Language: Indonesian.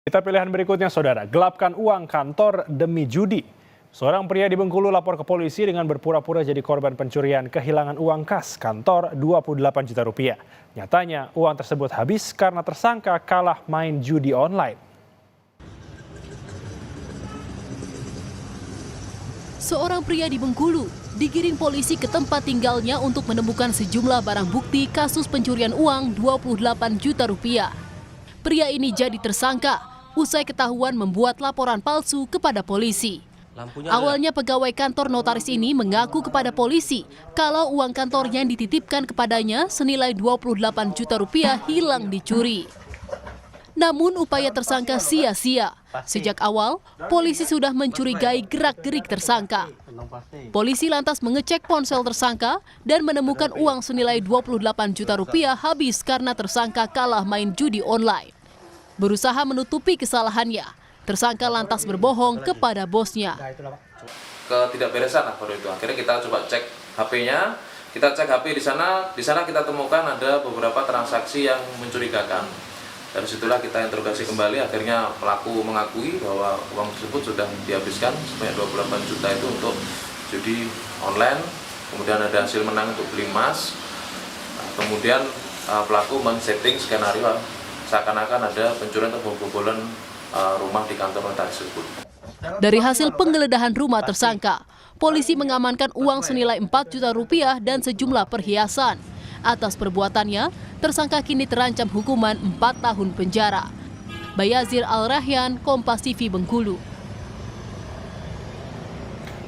Kita pilihan berikutnya, saudara. Gelapkan uang kantor demi judi. Seorang pria di Bengkulu lapor ke polisi dengan berpura-pura jadi korban pencurian kehilangan uang kas kantor 28 juta rupiah. Nyatanya uang tersebut habis karena tersangka kalah main judi online. Seorang pria di Bengkulu digiring polisi ke tempat tinggalnya untuk menemukan sejumlah barang bukti kasus pencurian uang 28 juta rupiah. Pria ini jadi tersangka usai ketahuan membuat laporan palsu kepada polisi. Awalnya pegawai kantor notaris ini mengaku kepada polisi kalau uang kantor yang dititipkan kepadanya senilai 28 juta rupiah hilang dicuri. Namun upaya tersangka sia-sia. Sejak awal, polisi sudah mencurigai gerak-gerik tersangka. Polisi lantas mengecek ponsel tersangka dan menemukan uang senilai 28 juta rupiah habis karena tersangka kalah main judi online. Berusaha menutupi kesalahannya, tersangka lantas berbohong kepada bosnya. Ketidakberesan baru itu. Akhirnya kita coba cek HP-nya, kita cek HP di sana kita temukan ada beberapa transaksi yang mencurigakan. Dari situlah kita interogasi kembali, akhirnya pelaku mengakui bahwa uang tersebut sudah dihabiskan sebanyak 28 juta itu untuk judi online. Kemudian ada hasil menang untuk beli emas. Kemudian pelaku men-setting skenario seakan-akan ada pencurian atau pembobolan rumah di kantor notaris tersebut. Dari hasil penggeledahan rumah tersangka, polisi mengamankan uang senilai 4 juta rupiah dan sejumlah perhiasan. Atas perbuatannya, tersangka kini terancam hukuman 4 tahun penjara. Bayazir Al-Rahyan, Kompas TV Bengkulu.